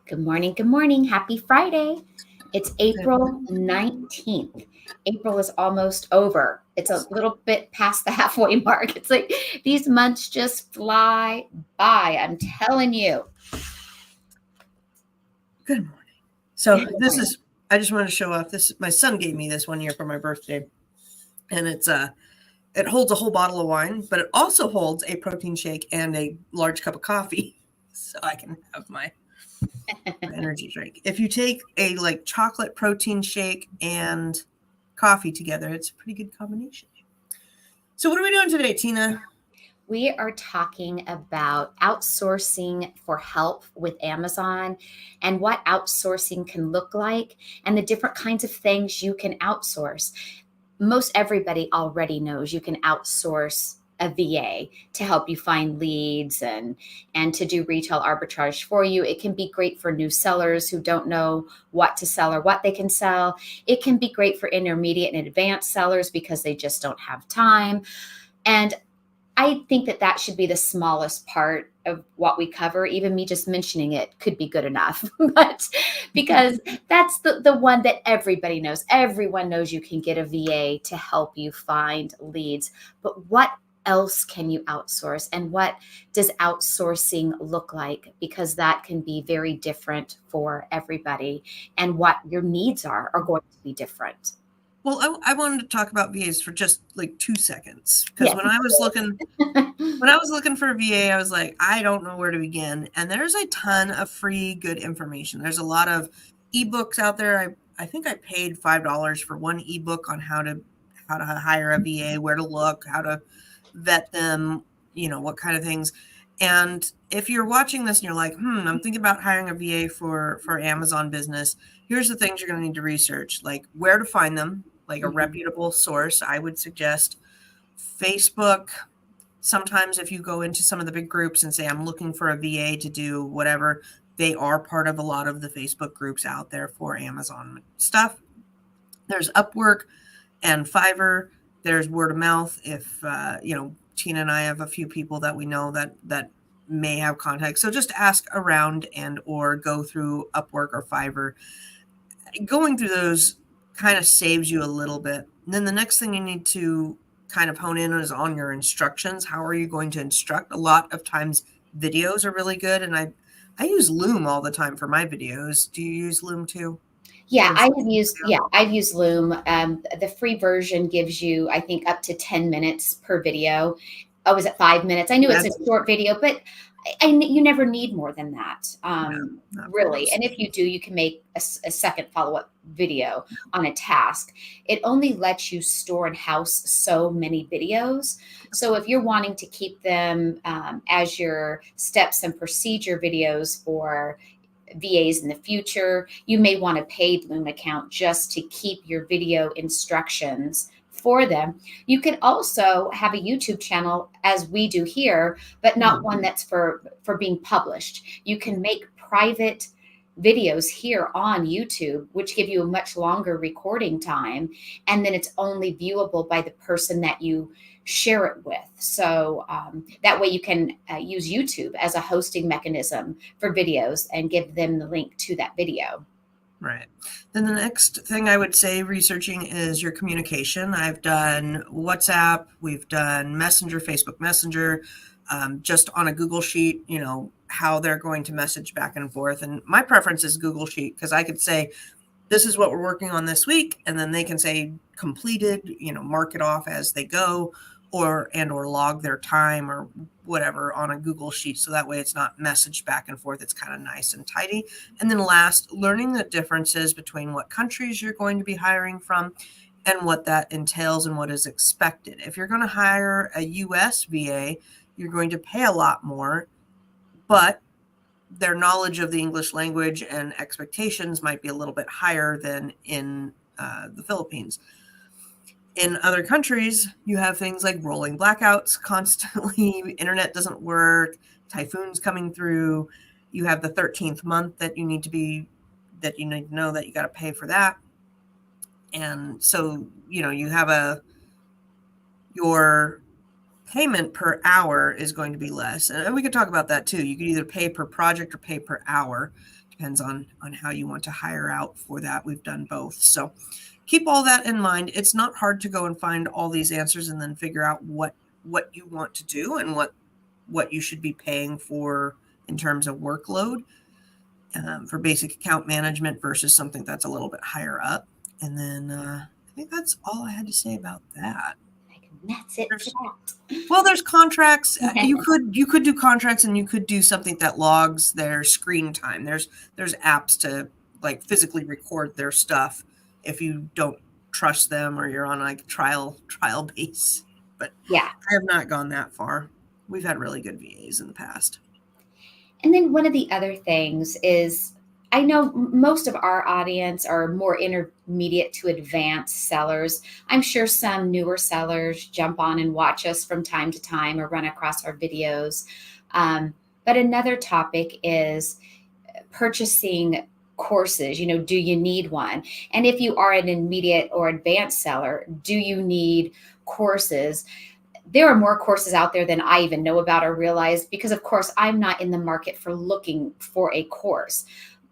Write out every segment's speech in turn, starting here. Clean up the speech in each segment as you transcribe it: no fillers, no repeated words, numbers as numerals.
Good morning. Good morning. Happy Friday. It's April 19th. April is almost over. It's a little bit past the halfway mark. It's like these months just fly by. I'm telling you. Good morning. So I just want to show off this. My son gave me this one year for my birthday. And it holds a whole bottle of wine, but it also holds a protein shake and a large cup of coffee. So I can have my energy drink. If you take a chocolate protein shake and coffee together, it's a pretty good combination. So what are we doing today, Tina? We are talking about outsourcing for help with Amazon and what outsourcing can look like and the different kinds of things you can outsource. Most everybody already knows you can outsource a VA to help you find leads and to do retail arbitrage for you. It can be great for new sellers who don't know what to sell or what they can sell. It can be great for intermediate and advanced sellers because they just don't have time. And I think that should be the smallest part of what we cover. Even me just mentioning it could be good enough, but because that's the one that everybody knows. Everyone knows you can get a VA to help you find leads. But what else can you outsource, and what does outsourcing look like? Because that can be very different for everybody, and what your needs are going to be different. Well, I wanted to talk about VAs for just 2 seconds, because Yes. when I was looking for a VA, I was like, I don't know where to begin. And there's a ton of free, good information. There's a lot of ebooks out there. I think I paid $5 for one ebook on how to hire a VA, where to look, how to vet them, what kind of things. And if you're watching this and you're like, I'm thinking about hiring a VA for Amazon business, here's the things you're going to need to research, like where to find them, like a reputable source. I would suggest Facebook. Sometimes if you go into some of the big groups and say, I'm looking for a VA to do whatever, they are part of a lot of the Facebook groups out there for Amazon stuff. There's Upwork and Fiverr. There's word of mouth. If, Tina and I have a few people that we know that may have contacts. So just ask around or go through Upwork or Fiverr. Going through those kind of saves you a little bit. And then the next thing you need to kind of hone in is on your instructions. How are you going to instruct? A lot of times videos are really good. And I use Loom all the time for my videos. Do you use Loom too? Yeah, I've used Loom. The free version gives you, I think, up to 10 minutes per video. Oh, was it 5 minutes? I knew it's a short video, but you never need more than that, really. And if you do, you can make a second follow-up video on a task. It only lets you store and house so many videos. So if you're wanting to keep them as your steps and procedure videos for VAs in the future, you may want a paid Loom account just to keep your video instructions for them. You can also have a YouTube channel, as we do here, but not one that's for being published. You can make private videos here on YouTube, which give you a much longer recording time, and then it's only viewable by the person that you share it with. So that way you can use YouTube as a hosting mechanism for videos and give them the link to that video. Right. Then the next thing I would say researching is your communication. I've done WhatsApp, we've done Messenger, Facebook Messenger, just on a Google Sheet, how they're going to message back and forth. And my preference is Google Sheet, because I could say, this is what we're working on this week. And then they can say completed, mark it off as they go, or log their time or whatever on a Google Sheet. So that way it's not messaged back and forth. It's kind of nice and tidy. And then last, learning the differences between what countries you're going to be hiring from and what that entails and what is expected. If you're going to hire a US VA, you're going to pay a lot more, but their knowledge of the English language and expectations might be a little bit higher than in the Philippines. In other countries, you have things like rolling blackouts constantly, internet doesn't work, typhoons coming through. You have the 13th month that you need to know that you got to pay for that. And so, you have your payment per hour is going to be less. And we could talk about that too. You could either pay per project or pay per hour, Depends on how you want to hire out for that. We've done both. So keep all that in mind. It's not hard to go and find all these answers and then figure out what you want to do and what you should be paying for in terms of workload for basic account management versus something that's a little bit higher up. And then I think that's all I had to say about that. That's it for that. Well, there's contracts. You could do contracts, and you could do something that logs their screen time. There's apps to like physically record their stuff if you don't trust them or you're on like trial base. But yeah, I have not gone that far. We've had really good VAs in the past. And then one of the other things is, I know most of our audience are more intermediate to advanced sellers. I'm sure some newer sellers jump on and watch us from time to time or run across our videos. But another topic is purchasing courses. Do you need one? And if you are an intermediate or advanced seller, do you need courses? There are more courses out there than I even know about or realize, because of course I'm not in the market for looking for a course.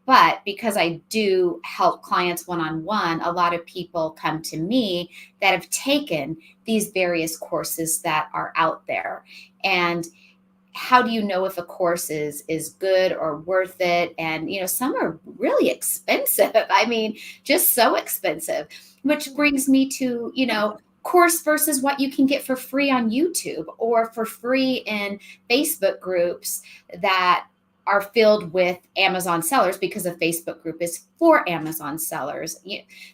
But because I do help clients one-on-one, a lot of people come to me that have taken these various courses that are out there. And how do you know if a course is good or worth it? And some are really expensive. I mean, just so expensive, which brings me to course versus what you can get for free on YouTube or for free in Facebook groups that are filled with Amazon sellers, because a Facebook group is for Amazon sellers.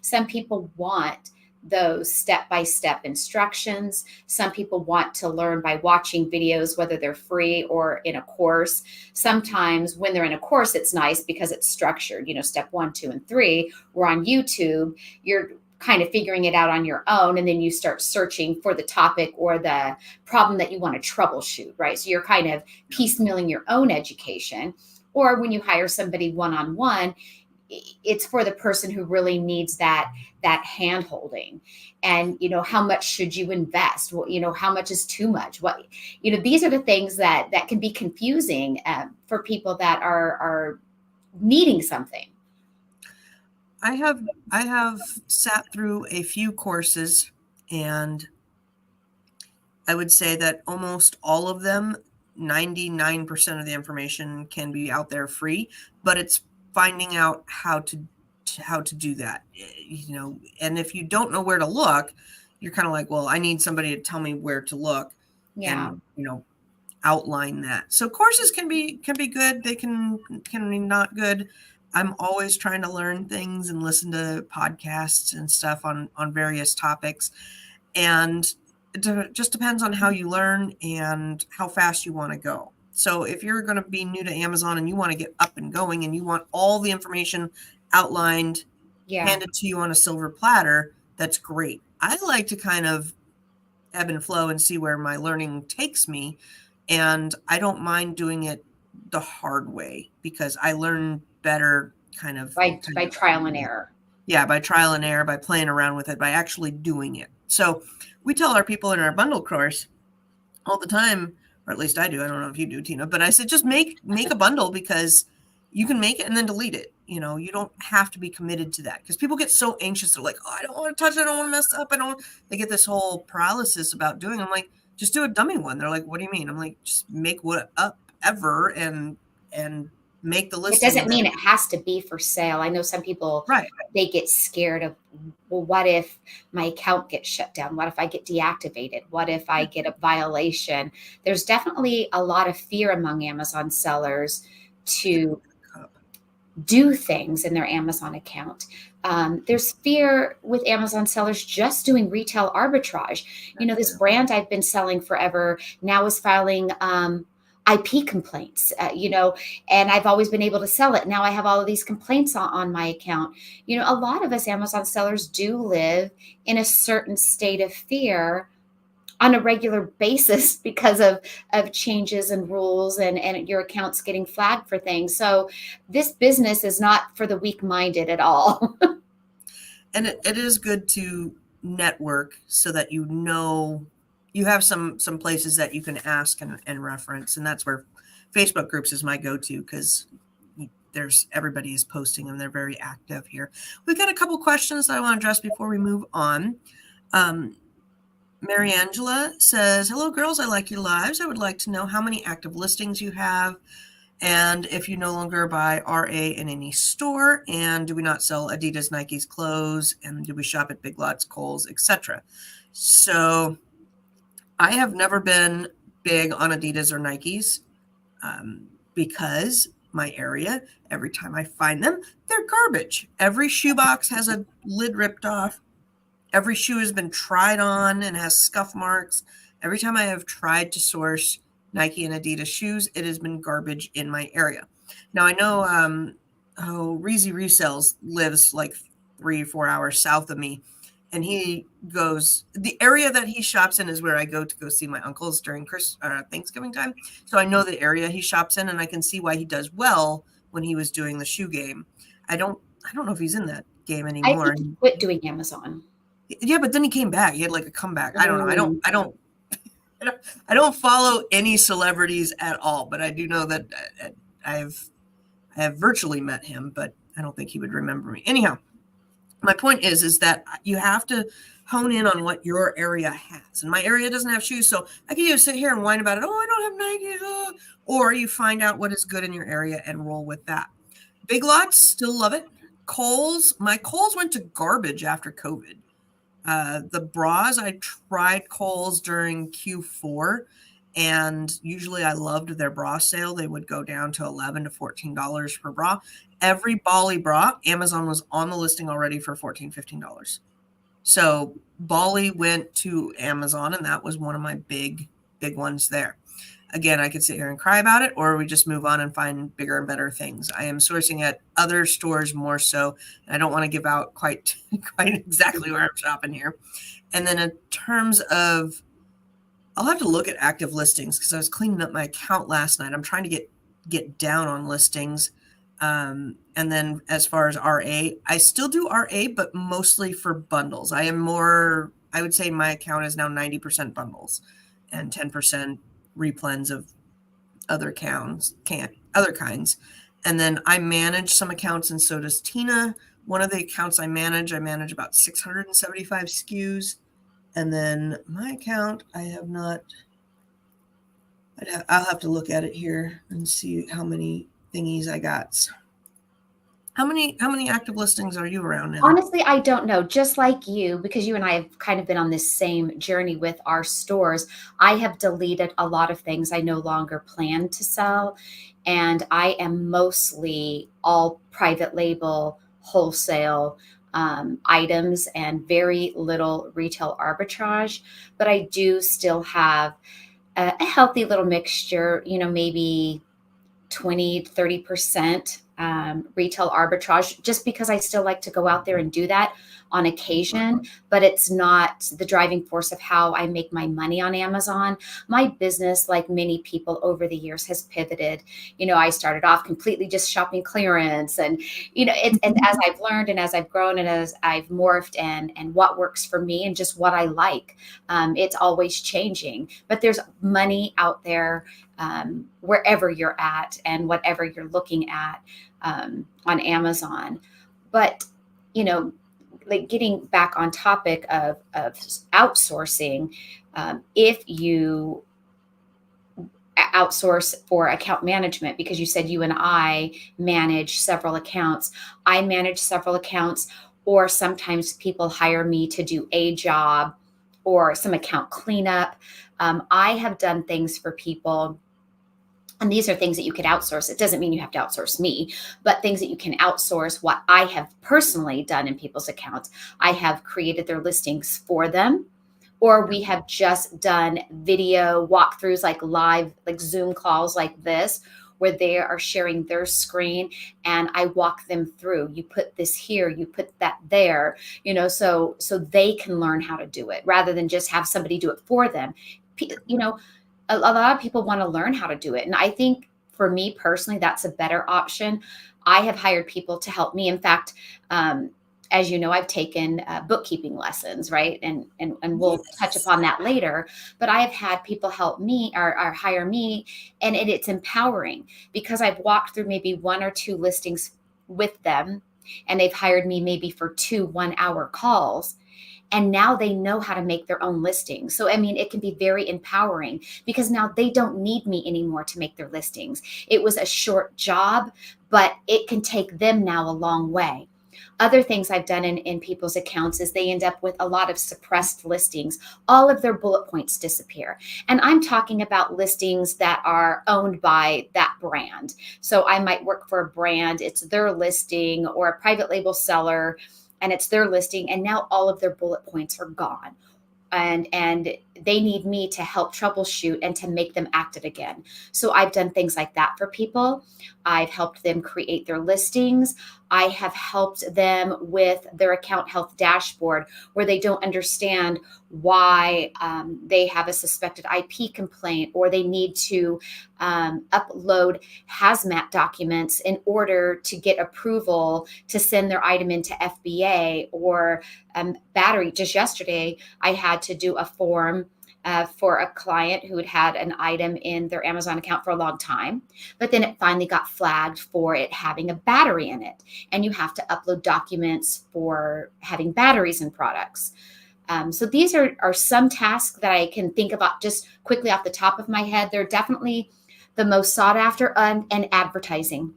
Some people want those step-by-step instructions. Some people want to learn by watching videos, whether they're free or in a course. Sometimes when they're in a course, it's nice because it's structured, step 1, 2, and 3. Where on YouTube, you're kind of figuring it out on your own, and then you start searching for the topic or the problem that you want to troubleshoot, right? So you're kind of piecemealing your own education. Or when you hire somebody one-on-one, it's for the person who really needs that hand holding. And how much should you invest? Well, how much is too much? What these are the things that can be confusing for people that are needing something. I have sat through a few courses, and I would say that almost all of them, 99% of the information can be out there free, but it's finding out how to do that. And if you don't know where to look, you're kind of like, well, I need somebody to tell me where to look. Yeah. And outline that. So courses can be good. They can be not good. I'm always trying to learn things and listen to podcasts and stuff on various topics. And it just depends on how you learn and how fast you want to go. So if you're going to be new to Amazon and you want to get up and going and you want all the information outlined, handed to you on a silver platter, that's great. I like to kind of ebb and flow and see where my learning takes me. And I don't mind doing it the hard way, because I learn better by trial and error. Yeah, by trial and error, by playing around with it, by actually doing it. So we tell our people in our bundle course all the time, or at least I do. I don't know if you do, Tina, but I said, just make a bundle, because you can make it and then delete it. You don't have to be committed to that, because people get so anxious. They're like, oh, I don't want to touch it. I don't want to mess up. They get this whole paralysis about doing it. I'm like, just do a dummy one. They're like, what do you mean? I'm like, just make what up ever and make the list. It doesn't mean it has to be for sale. I know some people, right, they get scared of, well, what if my account gets shut down? What if I get deactivated? What if I get a violation? There's definitely a lot of fear among Amazon sellers to do things in their Amazon account. There's fear with Amazon sellers just doing retail arbitrage. This brand I've been selling forever now is filing IP complaints, and I've always been able to sell it. Now I have all of these complaints on my account. A lot of us Amazon sellers do live in a certain state of fear on a regular basis because of changes and rules and your accounts getting flagged for things. So this business is not for the weak-minded at all. And it is good to network so that you have some places that you can ask and reference. And that's where Facebook groups is my go-to, because everybody is posting and they're very active here. We've got a couple questions that I want to address before we move on. Mary Angela says, hello girls, I like your lives. I would like to know how many active listings you have, and if you no longer buy RA in any store, and do we not sell Adidas, Nike's clothes, and do we shop at Big Lots, Kohl's, etc.? So I have never been big on Adidas or Nike's because my area, every time I find them, they're garbage. Every shoebox has a lid ripped off. Every shoe has been tried on and has scuff marks. Every time I have tried to source Nike and Adidas shoes, it has been garbage in my area. Now I know Reezy Resells lives like 3-4 hours south of me, and he goes, the area that he shops in is where I go to go see my uncles during Thanksgiving time. So I know the area he shops in, and I can see why he does well when he was doing the shoe game. I don't know if he's in that game anymore. I think he quit doing Amazon. Yeah, but then he came back. He had like a comeback. I don't know. I don't follow any celebrities at all, but I do know that I have virtually met him, but I don't think he would remember me. Anyhow, my point is that you have to hone in on what your area has. And my area doesn't have shoes, so I can either sit here and whine about it. Oh, I don't have Nike. Or you find out what is good in your area and roll with that. Big Lots, still love it. Kohl's, my Kohl's went to garbage after COVID. The bras, I tried Kohl's during Q4, and usually I loved their bra sale. They would go down to $11 to $14 per bra. Every Bali bra, Amazon was on the listing already for $14, $15. So Bali went to Amazon, and that was one of my big ones there. Again, I could sit here and cry about it, or we just move on and find bigger and better things. I am sourcing at other stores more so. And I don't want to give out quite exactly where I'm shopping here. And then in terms of, I'll have to look at active listings because I was cleaning up my account last night. I'm trying to get down on listings. And then as far as RA, I still do RA, but mostly for bundles. I would say my account is now 90% bundles and 10% replens of other kinds. And then I manage some accounts, and so does Tina. One of the accounts I manage about 675 SKUs. And then my account, I'll have to look at it here and see how many thingies I got. How many active listings are you around now? Honestly, I don't know. Just like you, because you and I have kind of been on this same journey with our stores, I have deleted a lot of things I no longer plan to sell. And I am mostly all private label, wholesale items, and very little retail arbitrage. But I do still have a healthy little mixture, maybe 20, 30% retail arbitrage, just because I still like to go out there and do that on occasion, but it's not the driving force of how I make my money on Amazon. My business, like many people over the years, has pivoted. I started off completely just shopping clearance, and and as I've learned and as I've grown and as I've morphed and what works for me and just what I like, it's always changing. But there's money out there wherever you're at and whatever you're looking at on Amazon. But like getting back on topic of outsourcing, if you outsource for account management, because you said you and I manage several accounts, I manage several accounts, or sometimes people hire me to do a job or some account cleanup. I have done things for people. And these are things that you could outsource. It doesn't mean you have to outsource me, but things that you can outsource. What I have personally done in people's accounts, I have created their listings for them, or we have just done video walkthroughs, like live, like Zoom calls like this, where they are sharing their screen and I walk them through. You put this here, you put that there, so they can learn how to do it rather than just have somebody do it for them. A lot of people want to learn how to do it. And I think for me personally, that's a better option. I have hired people to help me. In fact, as you know, I've taken bookkeeping lessons, right? And we'll touch Yes. upon that later. But I have had people help me or hire me, and it's empowering because I've walked through maybe one or two listings with them, and they've hired me maybe for 2 1-hour calls. And now they know how to make their own listings. So, I mean, it can be very empowering because now they don't need me anymore to make their listings. It was a short job, but it can take them now a long way. Other things I've done in people's accounts is they end up with a lot of suppressed listings. All of their bullet points disappear. And I'm talking about listings that are owned by that brand. So I might work for a brand, it's their listing, or a private label seller, and it's their listing. And now all of their bullet points are gone. And they need me to help troubleshoot and to make them active again. So I've done things like that for people. I've helped them create their listings. I have helped them with their account health dashboard where they don't understand why they have a suspected IP complaint, or they need to upload hazmat documents in order to get approval to send their item into FBA, or battery. Just yesterday, I had to do a form for a client who had had an item in their Amazon account for a long time, but then it finally got flagged for it having a battery in it. And you have to upload documents for having batteries in products. So these are some tasks that I can think about just quickly off the top of my head. They're definitely the most sought after, and advertising.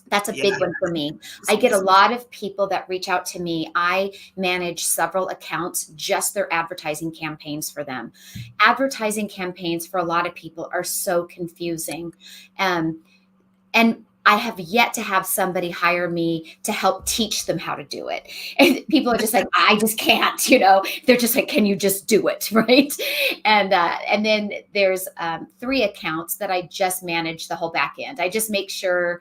That's a big one for me. I get a lot of people that reach out to me. I manage several accounts, just their advertising campaigns for them. Advertising campaigns for a lot of people are so confusing. And I have yet to have somebody hire me to help teach them how to do it. And people are just like, I just can't, they're just like, can you just do it? Right. And then there's 3 accounts that I just manage the whole back end. I just make sure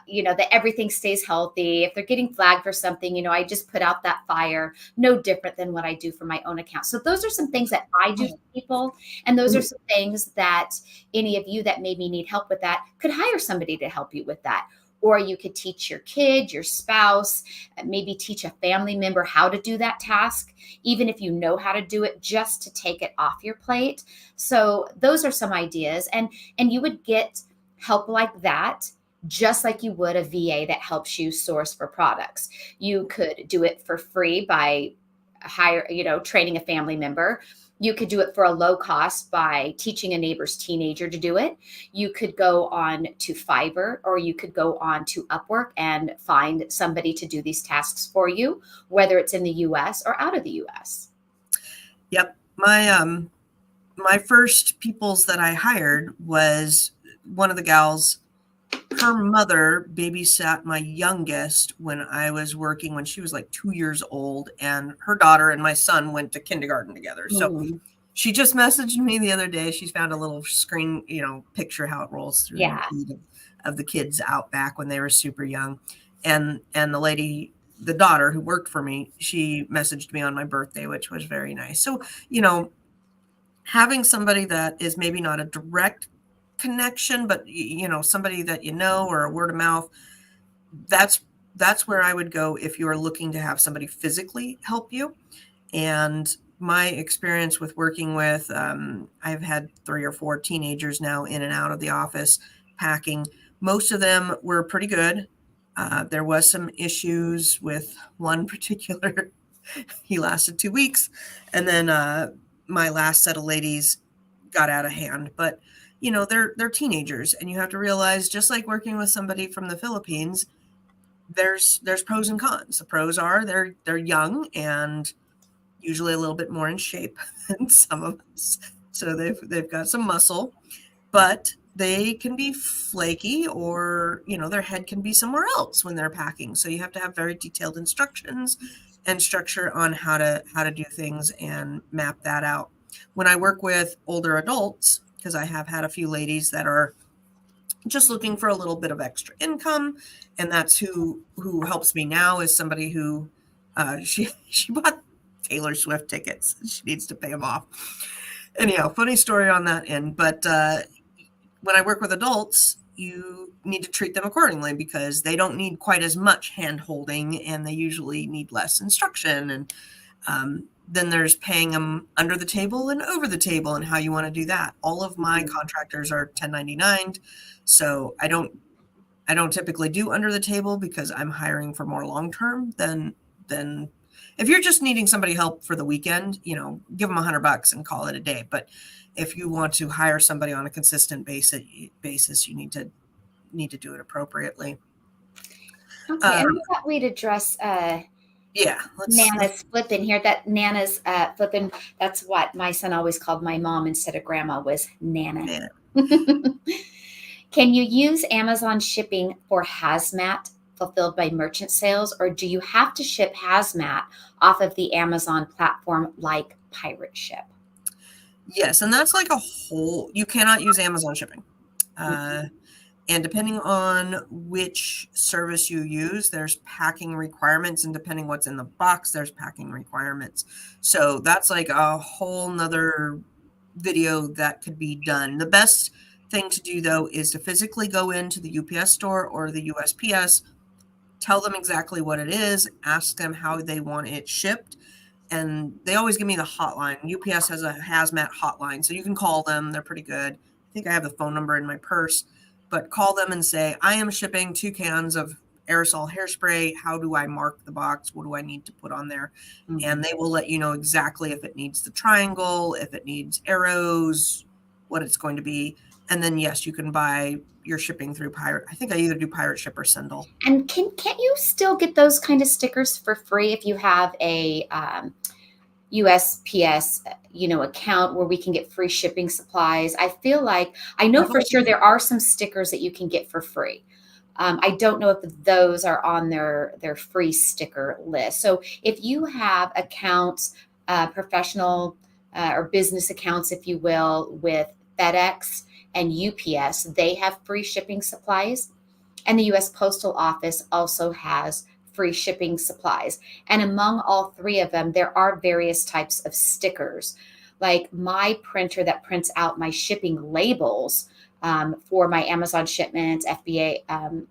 that everything stays healthy. If they're getting flagged for something, I just put out that fire, no different than what I do for my own account. So those are some things that I do for people. And those are some things that any of you that maybe need help with that could hire somebody to help you with that. Or you could teach your kid, your spouse, maybe teach a family member how to do that task, even if you know how to do it, just to take it off your plate. So those are some ideas. And you would get help like that, just like you would a VA that helps you source for products. You could do it for free by training a family member. You could do it for a low cost by teaching a neighbor's teenager to do it. You could go on to Fiverr, or you could go on to Upwork and find somebody to do these tasks for you, whether it's in the US or out of the US. Yep. My first peoples that I hired was one of the gals. Her mother babysat my youngest when I was working, when she was like 2 years old, and her daughter and my son went to kindergarten together. So she just messaged me the other day. She's found a little screen, picture how it rolls through the feed of the kids out back when they were super young. And the daughter who worked for me, she messaged me on my birthday, which was very nice. So, having somebody that is maybe not a direct connection, but somebody that or a word of mouth, that's where I would go if you are looking to have somebody physically help you. And my experience with working with I've had 3 or 4 teenagers now in and out of the office packing. Most of them were pretty good. There was some issues with one particular. He lasted 2 weeks, and then my last set of ladies got out of hand. But they're teenagers, and you have to realize, just like working with somebody from the Philippines, there's pros and cons. The pros are they're young and usually a little bit more in shape than some of us, so they've got some muscle, but they can be flaky, or their head can be somewhere else when they're packing. So you have to have very detailed instructions and structure on how to do things and map that out. When I work with older adults, because I have had a few ladies that are just looking for a little bit of extra income, and that's who helps me now, is somebody who she bought Taylor Swift tickets. She needs to pay them off. Anyhow, funny story on that end. But when I work with adults, you need to treat them accordingly because they don't need quite as much hand holding and they usually need less instruction. And then there's paying them under the table and over the table and how you want to do that. All of my contractors are 1099. So I don't typically do under the table because I'm hiring for more long term than if you're just needing somebody help for the weekend, you know, give them $100 and call it a day. But if you want to hire somebody on a consistent basis, you need to do it appropriately. Okay, and I thought we'd address yeah, Nana's flipping here. That Nana's flipping. That's what my son always called my mom instead of grandma was Nana. Can you use Amazon shipping for hazmat fulfilled by merchant sales, or do you have to ship hazmat off of the Amazon platform like Pirate Ship? Yes, and that's like a whole, you cannot use Amazon shipping. And depending on which service you use, there's packing requirements, and depending what's in the box, there's packing requirements. So that's like a whole nother video that could be done. The best thing to do though is to physically go into the UPS store or the USPS, tell them exactly what it is, ask them how they want it shipped. And they always give me the hotline. UPS has a hazmat hotline, so you can call them. They're pretty good. I think I have the phone number in my purse, but call them and say, I am shipping 2 cans of aerosol hairspray. How do I mark the box? What do I need to put on there? And they will let you know exactly if it needs the triangle, if it needs arrows, what it's going to be. And then, yes, you can buy your shipping through Pirate. I think I either do Pirate Ship or Sendle. And can't you still get those kind of stickers for free if you have a USPS, account where we can get free shipping supplies? I feel like I know for sure there are some stickers that you can get for free. I don't know if those are on their free sticker list. So if you have accounts, professional or business accounts, if you will, with FedEx and UPS, they have free shipping supplies. And the US Postal Office also has free shipping supplies. And among all 3 of them, there are various types of stickers. Like my printer that prints out my shipping labels for my Amazon shipments, FBA,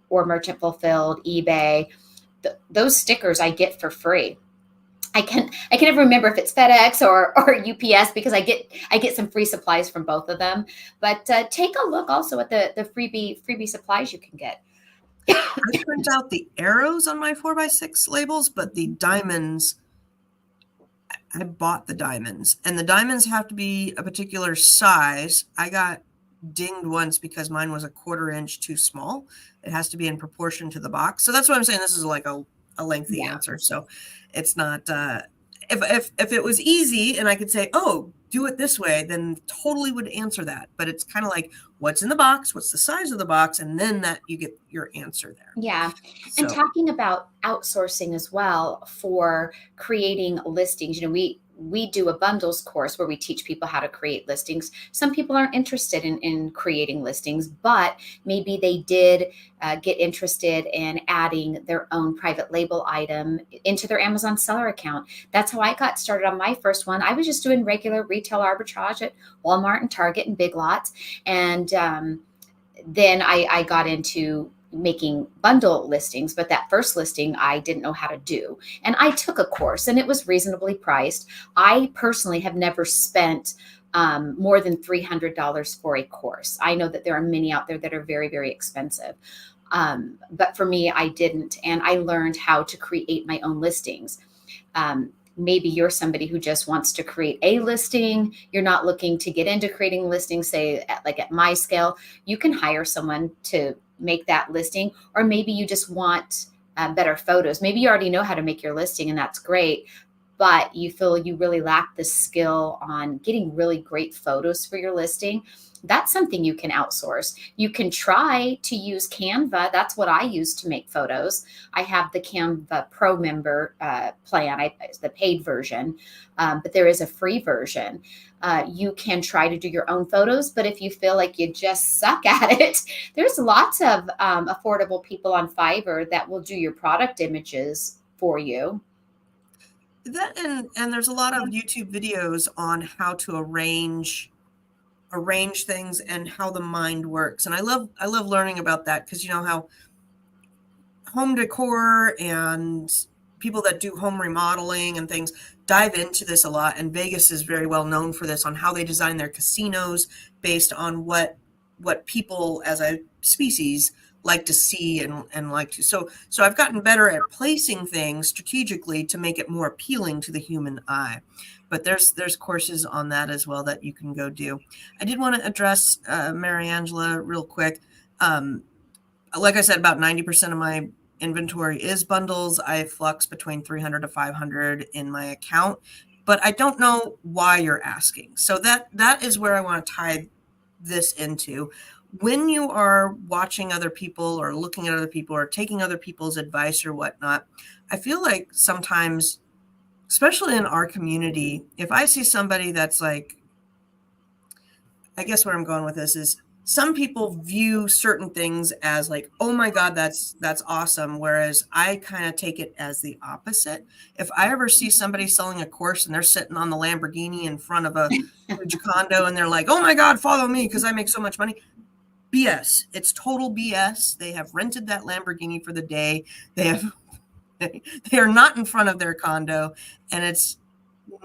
or Merchant Fulfilled, eBay, those stickers I get for free. I can never remember if it's FedEx or UPS because I get some free supplies from both of them. But take a look also at the freebie supplies you can get. I print out the arrows on my 4x6 labels, but the diamonds, I bought the diamonds, and the diamonds have to be a particular size. I got dinged once because mine was a 1/4 inch too small. It has to be in proportion to the box. So that's what I'm saying. This is like a lengthy answer. So it's not, if it was easy and I could say, oh, do it this way, then totally would answer that. But it's kind of like, what's in the box, what's the size of the box, and then that you get your answer there. Yeah. So, and talking about outsourcing as well for creating listings, we do a bundles course where we teach people how to create listings. Some people aren't interested in creating listings, but maybe they did get interested in adding their own private label item into their Amazon seller account. That's how I got started on my first one. I was just doing regular retail arbitrage at Walmart and Target and Big Lots. And then I got into making bundle listings, but that first listing I didn't know how to do. And I took a course and it was reasonably priced. I personally have never spent more than $300 for a course. I know that there are many out there that are very, very expensive. But for me, I didn't. And I learned how to create my own listings. Maybe you're somebody who just wants to create a listing. You're not looking to get into creating listings, say at my scale. You can hire someone to make that listing, or maybe you just want better photos. Maybe you already know how to make your listing and that's great, but you feel you really lack the skill on getting really great photos for your listing. That's something you can outsource. You can try to use Canva. That's what I use to make photos. I have the Canva Pro member plan, the paid version, but there is a free version. You can try to do your own photos, but if you feel like you just suck at it, there's lots of affordable people on Fiverr that will do your product images for you. That and there's a lot of YouTube videos on how to arrange arrange things and how the mind works. And I love learning about that, because you know how home decor and people that do home remodeling and things dive into this a lot. And Vegas is very well known for this, on how they design their casinos based on what people as a species like to see and like to. So I've gotten better at placing things strategically to make it more appealing to the human eye. But there's courses on that as well that you can go do. I did want to address Mary Angela real quick. Like I said, about 90% of my inventory is bundles. I flux between 300 to 500 in my account, but I don't know why you're asking. So that is where I want to tie this into. When you are watching other people or looking at other people or taking other people's advice or whatnot, I feel like sometimes, especially in our community, if I see somebody that's like, I guess where I'm going with this is, some people view certain things as like, oh my God, that's awesome. Whereas I kind of take it as the opposite. If I ever see somebody selling a course and they're sitting on the Lamborghini in front of a huge condo and they're like, oh my God, follow me because I make so much money. BS. It's total BS. They have rented that Lamborghini for the day. They are not in front of their condo, and it's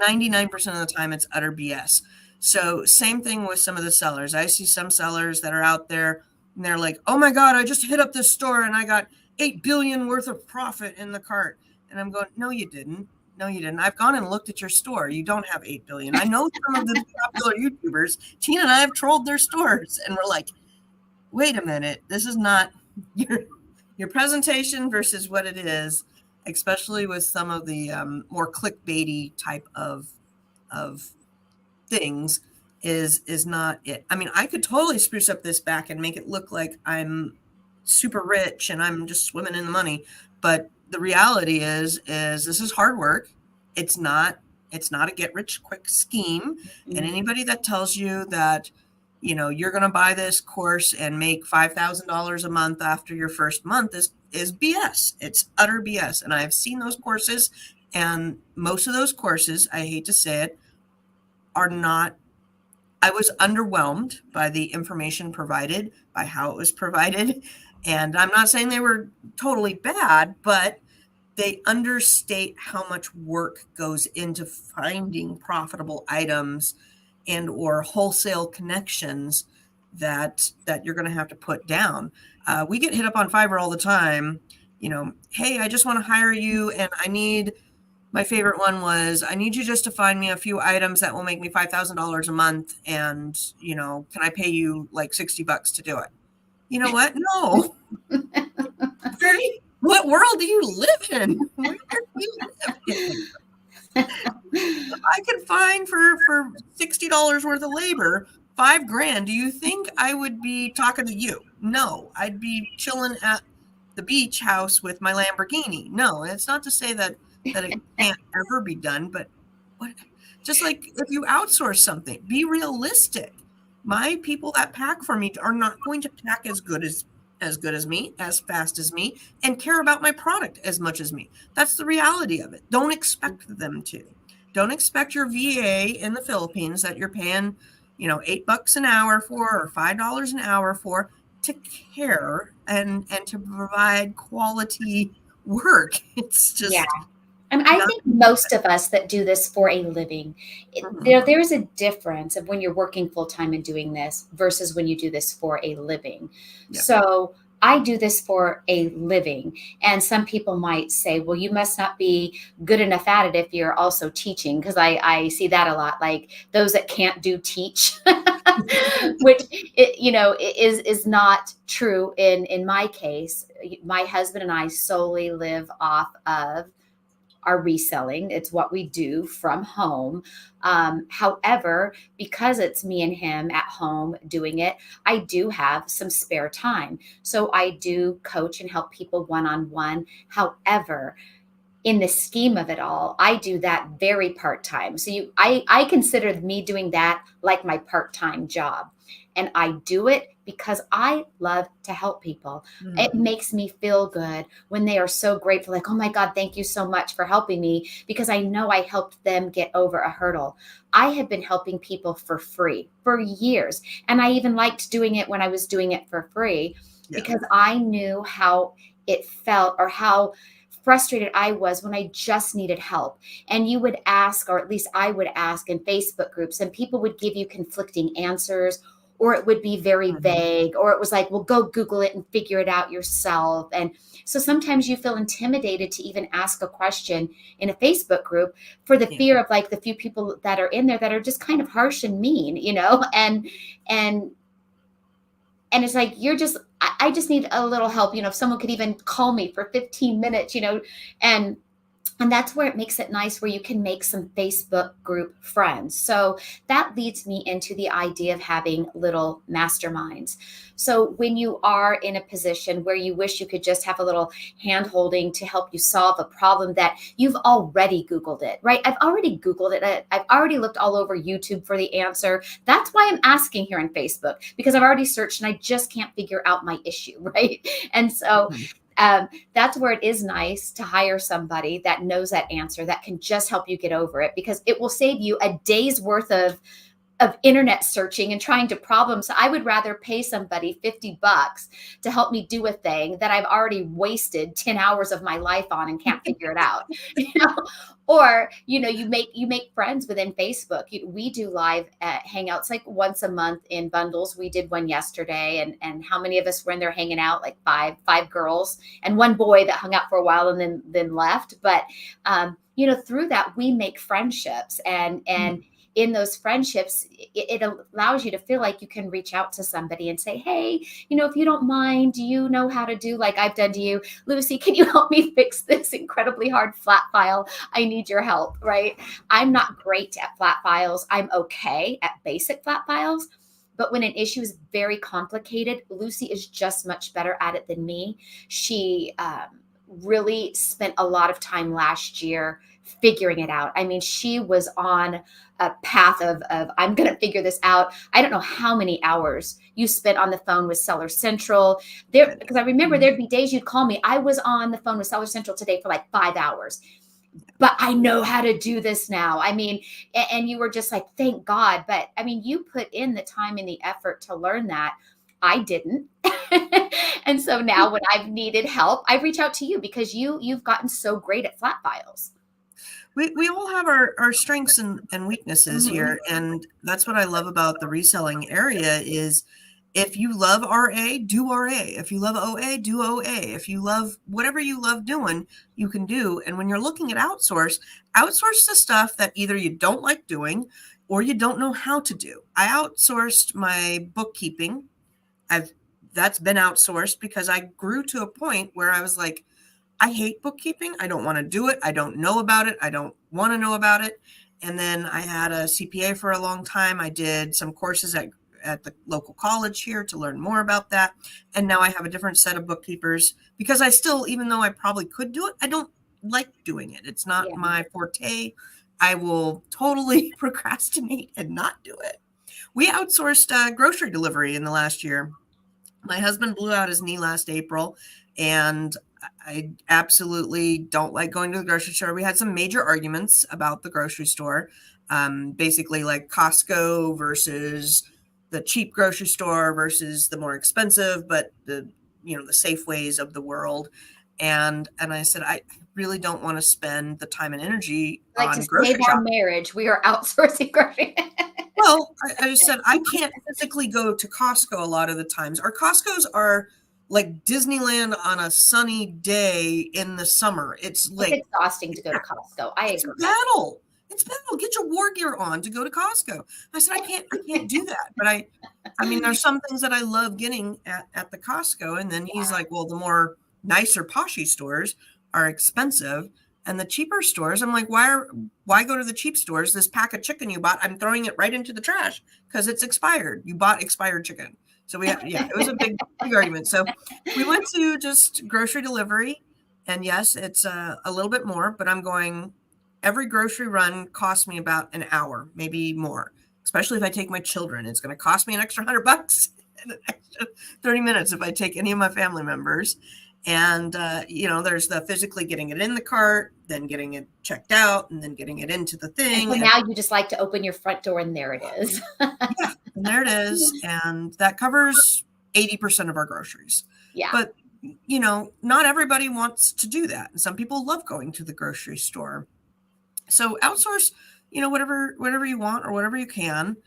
99% of the time it's utter BS. So same thing with some of the sellers. I see some sellers that are out there and they're like, oh my God, I just hit up this store and I got 8 billion worth of profit in the cart. And I'm going, no, you didn't. No, you didn't. I've gone and looked at your store. You don't have 8 billion. I know some of the popular YouTubers, Tina and I have trolled their stores, and we're like, wait a minute, this is not your presentation versus what it is, especially with some of the more clickbaity type of things is not it. I mean, I could totally spruce up this back and make it look like I'm super rich and I'm just swimming in the money. But the reality is this is hard work. It's not a get rich quick scheme. Mm-hmm. And anybody that tells you that, you know, you're going to buy this course and make $5,000 a month after your first month is BS. It's utter BS. And I've seen those courses, and most of those courses, I hate to say it, are not. I was underwhelmed by the information provided, by how it was provided. And I'm not saying they were totally bad, but they understate how much work goes into finding profitable items and or wholesale connections that you're going to have to put down. We get hit up on Fiverr all the time. You know, hey, I just want to hire you, and my favorite one was, I need you just to find me a few items that will make me $5,000 a month. And, you know, can I pay you like $60 to do it? You know what? No. What world do you live in? Where do you live in? I could find for $60 worth of labor, $5,000. Do you think I would be talking to you? No, I'd be chilling at the beach house with my Lamborghini. No, it's not to say that it can't ever be done, but just like if you outsource something, be realistic. My people that pack for me are not going to pack as good as me, as fast as me, and care about my product as much as me. That's the reality of it. Don't expect them to. Don't expect your VA in the Philippines that you're paying, you know, $8 an hour for, or $5 an hour for, to care and to provide quality work. It's just, yeah. And I think most of us that do this for a living, there's a difference of when you're working full time and doing this versus when you do this for a living. Yeah. So I do this for a living. And some people might say, well, you must not be good enough at it if you're also teaching, because I see that a lot, like those that can't do teach, which, is not true in my case. My husband and I solely live off of our reselling. It's what we do from home. However, because it's me and him at home doing it, I do have some spare time. So I do coach and help people one-on-one. However, in the scheme of it all, I do that very part-time. So I consider me doing that like my part-time job. And I do it because I love to help people. It Mhm. makes me feel good when they are so grateful, like, oh my God, thank you so much for helping me, because I know I helped them get over a hurdle. I have been helping people for free for years. And I even liked doing it when I was doing it for free, Yeah. because I knew how it felt, or how frustrated I was when I just needed help. And you would ask, or at least I would ask in Facebook groups, and people would give you conflicting answers, or it would be very Mhm. vague, or it was like, well, go Google it and figure it out yourself. And so sometimes you feel intimidated to even ask a question in a Facebook group, for the Yeah. fear of like the few people that are in there that are just kind of harsh and mean, and and it's like, you're just, I just need a little help, if someone could even call me for 15 minutes, and and that's where it makes it nice, where you can make some Facebook group friends. So that leads me into the idea of having little masterminds. So when you are in a position where you wish you could just have a little hand holding to help you solve a problem that you've already Googled it, right? I've already Googled it. I've already looked all over YouTube for the answer. That's why I'm asking here on Facebook, because I've already searched and I just can't figure out my issue, right? And so Mhm. that's where it is nice to hire somebody that knows that answer, that can just help you get over it, because it will save you a day's worth of internet searching and trying to problem. So I would rather pay somebody $50 to help me do a thing that I've already wasted 10 hours of my life on and can't figure it out. you know or you make friends within Facebook. We do live hangouts like once a month in bundles. We did one yesterday, and how many of us were in there hanging out? Like five girls and one boy that hung out for a while and then left. But through that we make friendships, and in those friendships, it allows you to feel like you can reach out to somebody and say, hey, if you don't mind, do you know how to do, like I've done to you, Lucy, can you help me fix this incredibly hard flat file? I need your help, right? I'm not great at flat files. I'm okay at basic flat files. But when an issue is very complicated, Lucy is just much better at it than me. She really spent a lot of time last year figuring it out. I mean, she was on a path of I'm going to figure this out. I don't know how many hours you spent on the phone with Seller Central there, because I remember Mhm. there'd be days you'd call me. I was on the phone with Seller Central today for like 5 hours, but I know how to do this now. I mean, and you were just like, thank God. But I mean, you put in the time and the effort to learn that. I didn't. And so now when I've needed help, I reach out to you, because you've gotten so great at flat files. We all have our strengths and weaknesses Mhm. here, and that's what I love about the reselling area is if you love RA, do RA. If you love OA, do OA. If you love whatever you love doing, you can do. And when you're looking at outsource the stuff that either you don't like doing or you don't know how to do. I outsourced my bookkeeping. I've That's been outsourced because I grew to a point where I was like, I hate bookkeeping. I don't want to do it. I don't know about it. I don't want to know about it. And then I had a CPA for a long time. I did some courses at the local college here to learn more about that. And now I have a different set of bookkeepers because I still, even though I probably could do it, I don't like doing it. It's not Yeah. my forte. I will totally procrastinate and not do it. We outsourced grocery delivery in the last year. My husband blew out his knee last April, and I absolutely don't like going to the grocery store. We had some major arguments about the grocery store, basically like Costco versus the cheap grocery store versus the more expensive, but the Safeways of the world. And I said, I really don't want to spend the time and energy I like to on save grocery our shopping. marriage. We are outsourcing grocery. Well, I just said I can't physically go to Costco a lot of the times. Our Costco's are like Disneyland on a sunny day in the summer. It's It's like exhausting to go to Costco. I it's agree. battle. It's battle. Get your war gear on to go to Costco. I said I can't do that. But I mean there's some things that I love getting at the Costco. And then he's like, well, the more nicer poshy stores are expensive. And the cheaper stores, I'm like, why go to the cheap stores? This pack of chicken you bought, I'm throwing it right into the trash because it's expired. You bought expired chicken. So yeah, it was a big argument. So we went to just grocery delivery, and yes, it's a little bit more, but I'm going, every grocery run costs me about an hour, maybe more, especially if I take my children. It's going to cost me an extra $100. an extra 30 minutes if I take any of my family members. And, there's the physically getting it in the cart, then getting it checked out, and then getting it into the thing. And so now you just like to open your front door and there it is. Yeah, and there it is. And that covers 80% of our groceries. Yeah. But, not everybody wants to do that. And some people love going to the grocery store. So outsource, whatever you want or whatever you can.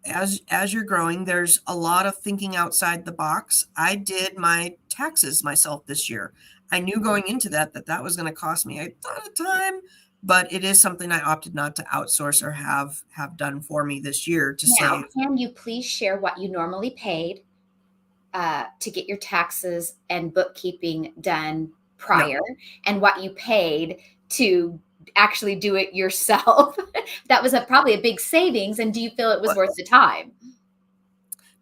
As you're growing, there's a lot of thinking outside the box. I did my taxes myself this year. I knew going into that was going to cost me a ton of time, but it is something I opted not to outsource or have done for me this year to Now, save. can you please share what you normally paid to get your taxes and bookkeeping done prior, and what you paid to actually do it yourself? That was probably a big savings. And do you feel it was worth the time?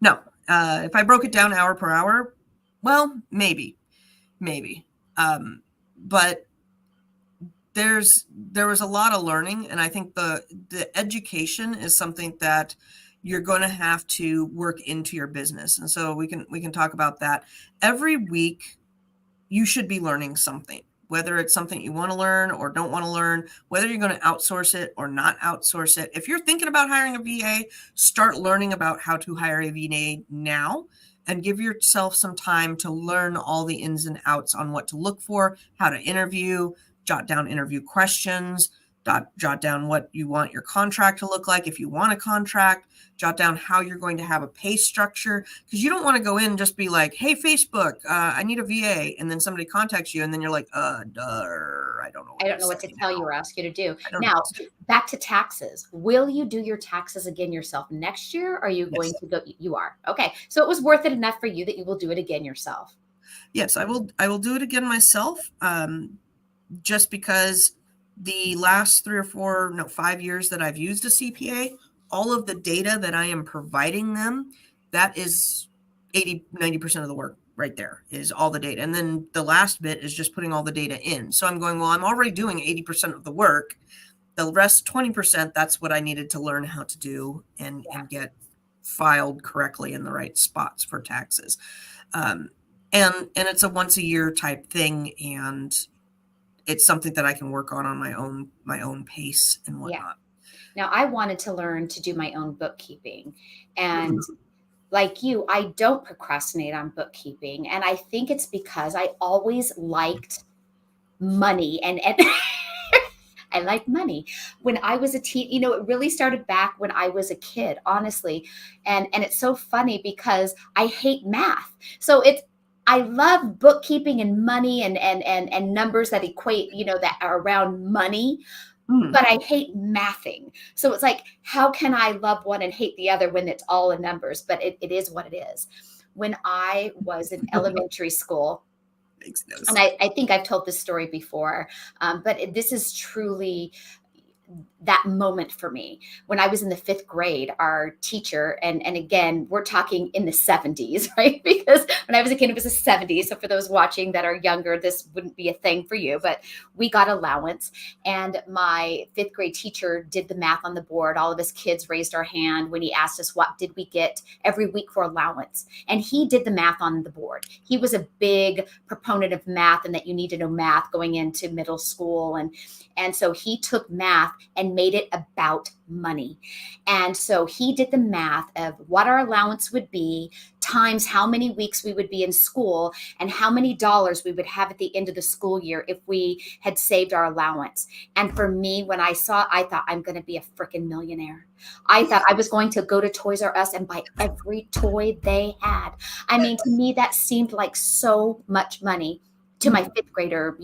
No. If I broke it down hour per hour, well, maybe. But there was a lot of learning. And I think the education is something that you're going to have to work into your business. And so we can talk about that. Every week, you should be learning something. Whether it's something you want to learn or don't want to learn, whether you're going to outsource it or not outsource it. If you're thinking about hiring a VA, start learning about how to hire a VA now and give yourself some time to learn all the ins and outs on what to look for, how to interview, jot down interview questions, jot down what you want your contract to look like. If you want a contract, jot down how you're going to have a pay structure, because you don't want to go in and just be like, hey, Facebook, I need a VA. And then somebody contacts you and then you're like, I don't know. I don't know what to tell you or ask you to do. Now, back to taxes. Will you do your taxes again yourself next year? Or are you going to go? You are. Okay. So it was worth it enough for you that you will do it again yourself. Yes, I will do it again myself. Just because the last 5 years that I've used a CPA, all of the data that I am providing them, that is 90% of the work right there is all the data. And then the last bit is just putting all the data in. So I'm going, well, I'm already doing 80% of the work. The rest 20%, that's what I needed to learn how to do and get filed correctly in the right spots for taxes. And it's a once a year type thing. And it's something that I can work on my own pace and whatnot. Yeah. Now, I wanted to learn to do my own bookkeeping, and like you, I don't procrastinate on bookkeeping. And I think it's because I always liked money and I like money. When I was a teen, it really started back when I was a kid, honestly. And it's so funny because I hate math. So I love bookkeeping and money and numbers that equate, that are around money, but I hate mathing. So it's like, how can I love one and hate the other when it's all in numbers? But it is what it is. When I was in elementary school, and I think I've told this story before, but this is truly that moment for me. When I was in the 5th grade, our teacher, and again, we're talking in the 70s, right? Because when I was a kid, it was the 70s. So for those watching that are younger, this wouldn't be a thing for you, but we got allowance. And my 5th grade teacher did the math on the board. All of us kids raised our hand when he asked us, what did we get every week for allowance? And he did the math on the board. He was a big proponent of math and that you need to know math going into middle school. And so he took math and made it about money. And so he did the math of what our allowance would be times how many weeks we would be in school and how many dollars we would have at the end of the school year if we had saved our allowance. And for me, when I thought I'm going to be a freaking millionaire. I thought I was going to go to Toys R Us and buy every toy they had. I mean, to me, that seemed like so much money to my 5th grader,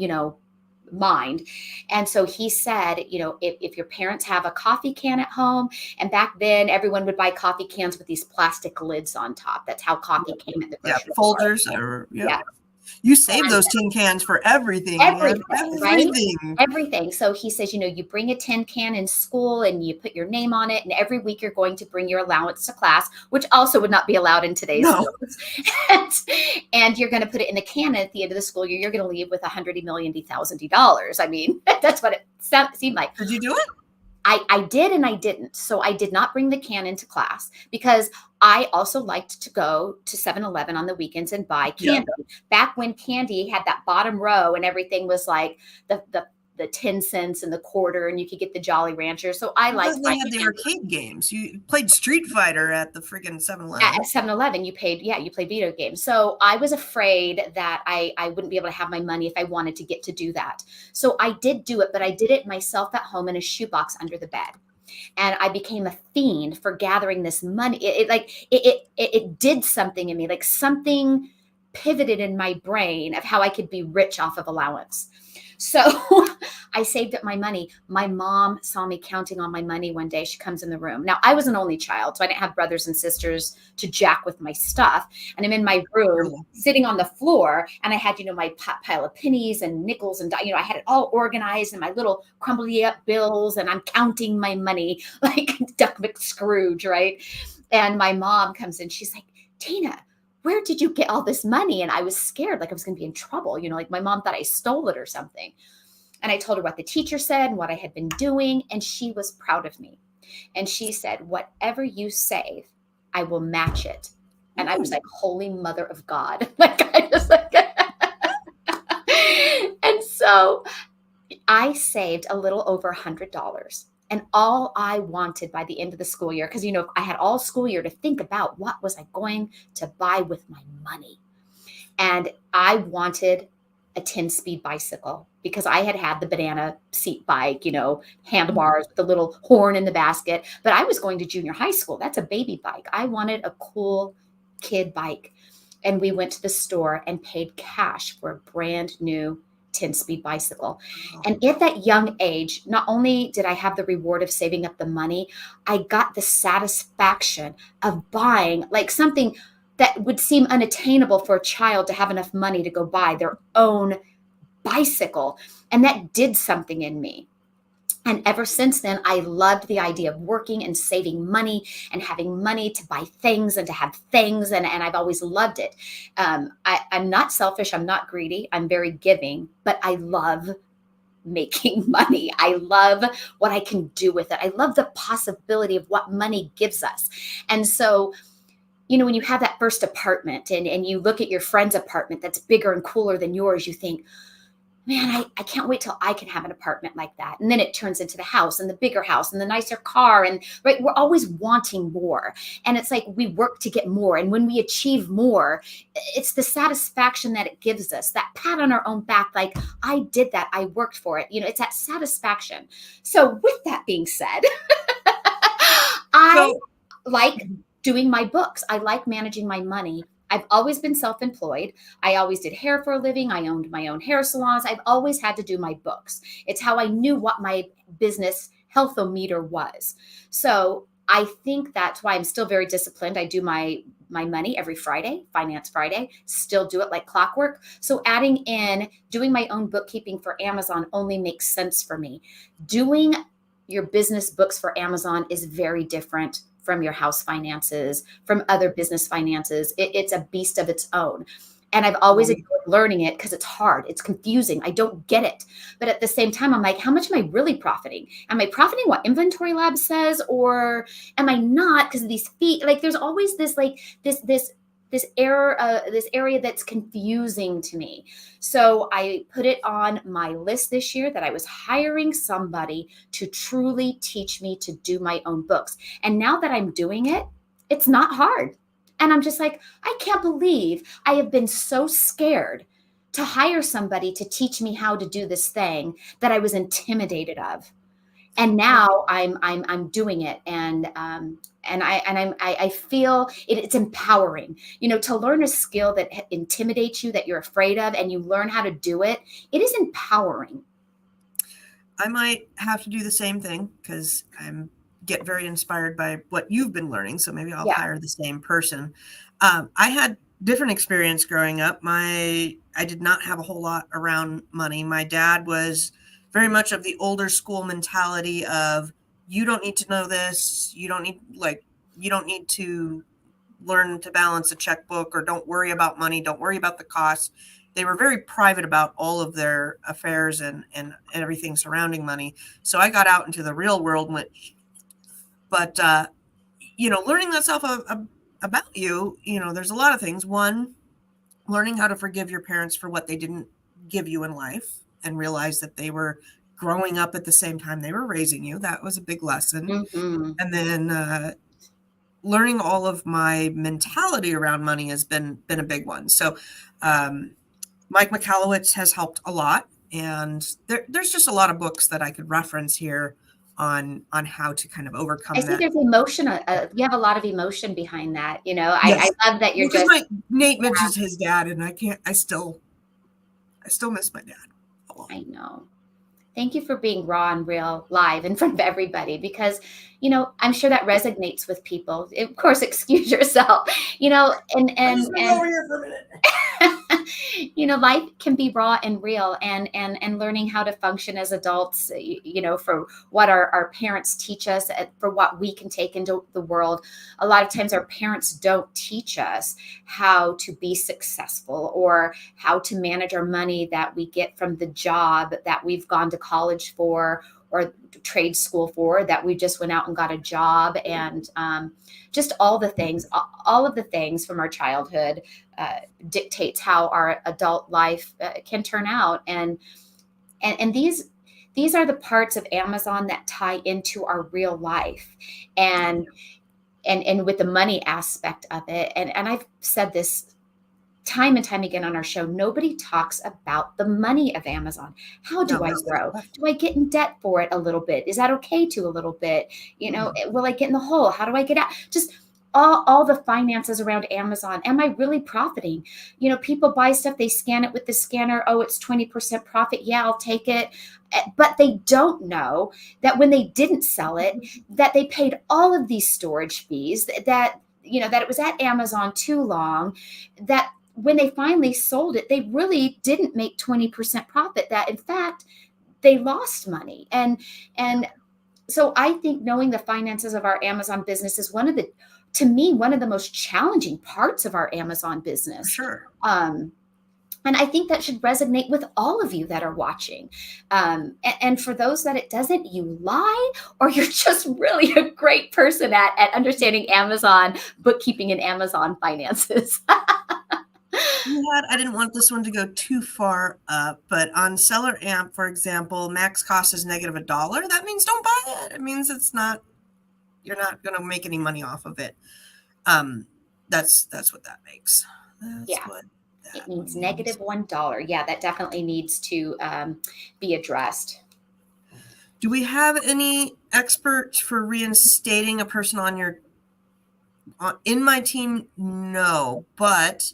mind. And so he said, if your parents have a coffee can at home, and back then everyone would buy coffee cans with these plastic lids on top. That's how coffee came at the grocery store. Folders. You save those tin cans for everything. Everything. Everything. So he says, you bring a tin can in school and you put your name on it. And every week you're going to bring your allowance to class, which also would not be allowed in today's schools. And you're going to put it in the can. And at the end of the school year, you're going to leave with $100,000,000. I mean, that's what it seemed like. Did you do it? I did and I didn't. So I did not bring the can into class because I also liked to go to 7-Eleven on the weekends and buy Yep. candy. Back when candy had that bottom row and everything was like the 10 cents and the quarter, and you could get the Jolly Rancher. So I liked They buying had the candy. arcade games. You played Street Fighter at the friggin' 7-Eleven. At 7-Eleven, you played video games. So I was afraid that I wouldn't be able to have my money if I wanted to get to do that. So I did do it, but I did it myself at home in a shoebox under the bed. And I became a fiend for gathering this money. It did something in me, like something pivoted in my brain of how I could be rich off of allowance. So I saved up my money. My mom saw me counting on my money one day. She comes in the room. Now, I was an only child, so I didn't have brothers and sisters to jack with my stuff. And I'm in my room sitting on the floor, and I had, my pile of pennies and nickels, and, I had it all organized in my little crumbly up bills, and I'm counting my money like Duck McScrooge, right? And my mom comes in. She's like, Tina, where did you get all this money? And I was scared, like I was going to be in trouble. Like my mom thought I stole it or something. And I told her what the teacher said and what I had been doing. And she was proud of me. And she said, whatever you save, I will match it. And I was like, holy mother of God. Like, I just like, and so I saved a little over $100. And all I wanted by the end of the school year, because, I had all school year to think about what was I going to buy with my money. And I wanted a 10-speed bicycle because I had the banana seat bike, handlebars with the little horn in the basket. But I was going to junior high school. That's a baby bike. I wanted a cool kid bike. And we went to the store and paid cash for a brand new 10-speed bicycle. And at that young age, not only did I have the reward of saving up the money, I got the satisfaction of buying like something that would seem unattainable for a child to have enough money to go buy their own bicycle. And that did something in me. And ever since then, I loved the idea of working and saving money and having money to buy things and to have things. And I've always loved it. I'm not selfish. I'm not greedy. I'm very giving, but I love making money. I love what I can do with it. I love the possibility of what money gives us. And so, when you have that first apartment and you look at your friend's apartment that's bigger and cooler than yours, you think, man, I can't wait till I can have an apartment like that. And then it turns into the house and the bigger house and the nicer car. And right, we're always wanting more. And it's like we work to get more. And when we achieve more, it's the satisfaction that it gives us, that pat on our own back, like I did that, I worked for it. It's that satisfaction. So with that being said, I like doing my books. I like managing my money. I've always been self-employed. I always did hair for a living. I owned my own hair salons. I've always had to do my books. It's how I knew what my business healthometer was. So I think that's why I'm still very disciplined. I do my money every Friday, Finance Friday, still do it like clockwork. So adding in doing my own bookkeeping for Amazon only makes sense for me. Doing your business books for Amazon is very different from your house finances, from other business finances. It's a beast of its own. And I've always enjoyed learning it because it's hard. It's confusing. I don't get it. But at the same time, I'm like, how much am I really profiting? Am I profiting what Inventory Lab says? Or am I not because of these fees? Like there's always this area that's confusing to me. So I put it on my list this year that I was hiring somebody to truly teach me to do my own books. And now that I'm doing it, it's not hard. And I'm just like, I can't believe I have been so scared to hire somebody to teach me how to do this thing that I was intimidated of. And now I'm doing it, and I feel it's empowering, to learn a skill that intimidates you, that you're afraid of, and you learn how to do it. It is empowering. I might have to do the same thing because get very inspired by what you've been learning. So maybe I'll hire the same person. I had different experience growing up. I did not have a whole lot around money. My dad was very much of the older school mentality of you don't need to know this. You don't need to learn to balance a checkbook, or don't worry about money. Don't worry about the cost. they were very private about all of their affairs and everything surrounding money. So I got out into the real world, but learning that stuff about you, there's a lot of things. One, learning how to forgive your parents for what they didn't give you in life and realize that they were growing up at the same time they were raising you. That was a big lesson. Mm-hmm. And then learning all of my mentality around money has been a big one. So Mike Michalowicz has helped a lot. And there's just a lot of books that I could reference here on how to kind of overcome I see that. there's emotion. You have a lot of emotion behind that. Yes. I love that you're Because just. Nate mentions his dad, and I still miss my dad a lot. I know. Thank you for being raw and real live in front of everybody, because, I'm sure that resonates with people. Of course, excuse yourself, and over here for a minute. life can be raw and real, and learning how to function as adults, for what our parents teach us, for what we can take into the world. A lot of times our parents don't teach us how to be successful or how to manage our money that we get from the job that we've gone to college for, or trade school for, that we just went out and got a job, and just all of the things from our childhood dictates how our adult life can turn out. And these are the parts of Amazon that tie into our real life, and with the money aspect of it. And I've said this time and time again on our show, nobody talks about the money of Amazon. How do I grow? Do I get in debt for it a little bit? Is that okay to a little bit? Will I get in the hole? How do I get out? Just all the finances around Amazon. Am I really profiting? People buy stuff, they scan it with the scanner. Oh, it's 20% profit. Yeah, I'll take it. But they don't know that when they didn't sell it, that they paid all of these storage fees, that it was at Amazon too long, that when they finally sold it, they really didn't make 20% profit, that in fact they lost money. And so I think knowing the finances of our Amazon business is one of the most challenging parts of our Amazon business. Sure. And I think that should resonate with all of you that are watching. And for those that it doesn't, you lie, or you're just really a great person at understanding Amazon bookkeeping and Amazon finances. I didn't want this one to go too far up, but on Seller Amp, for example, max cost is negative $1. That means don't buy it. It means you're not going to make any money off of it. That's what that makes. It means negative $1. Yeah, that definitely needs to be addressed. Do we have any experts for reinstating a person in my team? No, but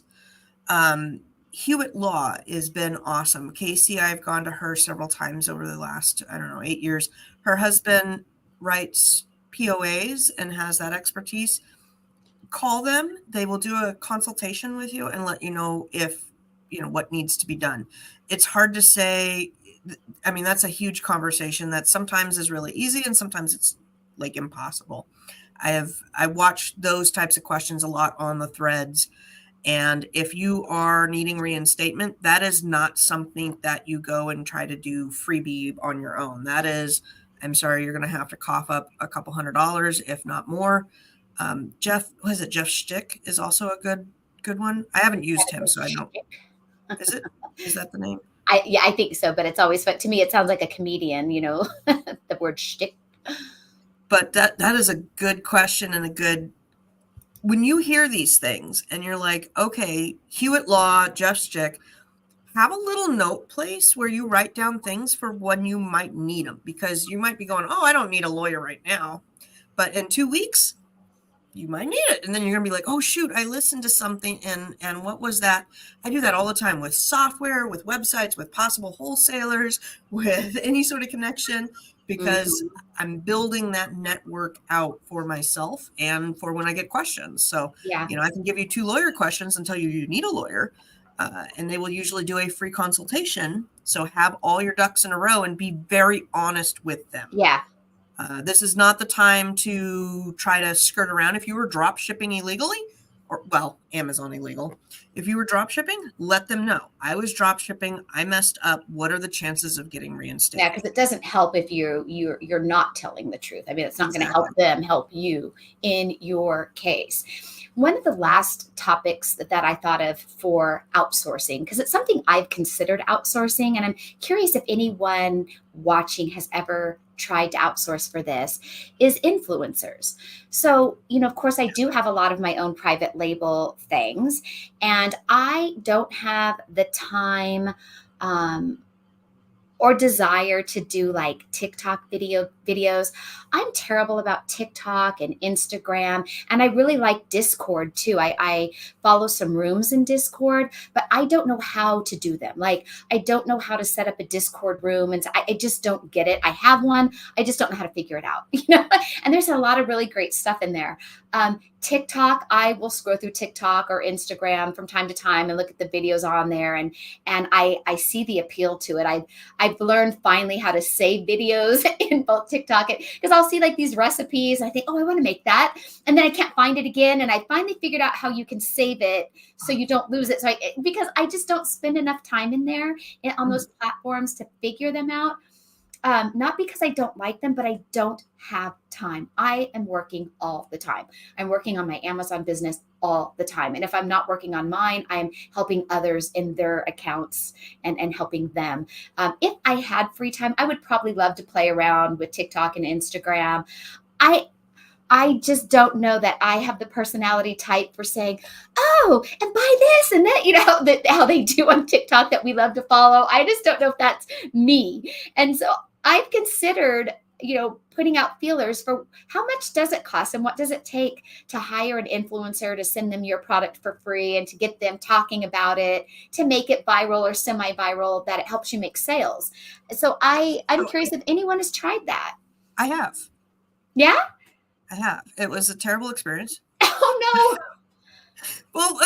Hewitt Law has been awesome. Casey, I've gone to her several times over the last, 8 years. Her husband writes POAs and has that expertise. Call them. They will do a consultation with you and let you know what needs to be done. It's hard to say. I mean, that's a huge conversation that sometimes is really easy and sometimes it's like impossible. I watched those types of questions a lot on the threads. And if you are needing reinstatement, that is not something that you go and try to do freebie on your own. That is, I'm sorry, you're going to have to cough up a couple $100, if not more. Jeff Stick is also a good one. I haven't used him, so I don't. Is that the name? I think so, but it's always fun. To me, it sounds like a comedian, the word shtick. But that is a good question and when you hear these things and you're like, okay, Hewitt Law, Jeff Stick, have a little note place where you write down things for when you might need them, because you might be going, oh, I don't need a lawyer right now, but in 2 weeks you might need it. And then you're going to be like, oh shoot, I listened to something. And what was that? I do that all the time with software, with websites, with possible wholesalers, with any sort of connection, because I'm building that network out for myself and for when I get questions. So, I can give you 2 lawyer questions and tell you need a lawyer. And they will usually do a free consultation. So have all your ducks in a row and be very honest with them. Yeah. This is not the time to try to skirt around. If you were drop shipping illegally, or well, Amazon illegal. If you were drop shipping, let them know. I was drop shipping. I messed up. What are the chances of getting reinstated? Yeah, because it doesn't help if you're not telling the truth. I mean, it's not going to Exactly. help them help you in your case. One of the last topics that I thought of for outsourcing, because it's something I've considered outsourcing, and I'm curious if anyone watching has ever tried to outsource for this, is influencers. So, of course, I do have a lot of my own private label things, and I don't have the time or desire to do like TikTok videos. I'm terrible about TikTok and Instagram, and I really like Discord too. I follow some rooms in Discord, but I don't know how to do them. Like, I don't know how to set up a Discord room, and I just don't get it. I have one, I just don't know how to figure it out. And there's a lot of really great stuff in there. TikTok, I will scroll through TikTok or Instagram from time to time and look at the videos on there, and I see the appeal to it. I've learned finally how to save videos in both TikTok, because I'll see like these recipes and I think, oh, I want to make that, and then I can't find it again, and I finally figured out how you can save it so you don't lose it. So because I just don't spend enough time in there on those platforms to figure them out. Not because I don't like them, but I don't have time. I am working all the time. I'm working on my Amazon business all the time. And if I'm not working on mine, I'm helping others in their accounts and helping them. If I had free time, I would probably love to play around with TikTok and Instagram. I just don't know that I have the personality type for saying, oh, and buy this and that, how they do on TikTok that we love to follow. I just don't know if that's me. And so I've considered, putting out feelers for how much does it cost and what does it take to hire an influencer to send them your product for free and to get them talking about it, to make it viral or semi-viral, that it helps you make sales. So I'm curious if anyone has tried that. I have. Yeah? I have. It was a terrible experience. Oh no. Well,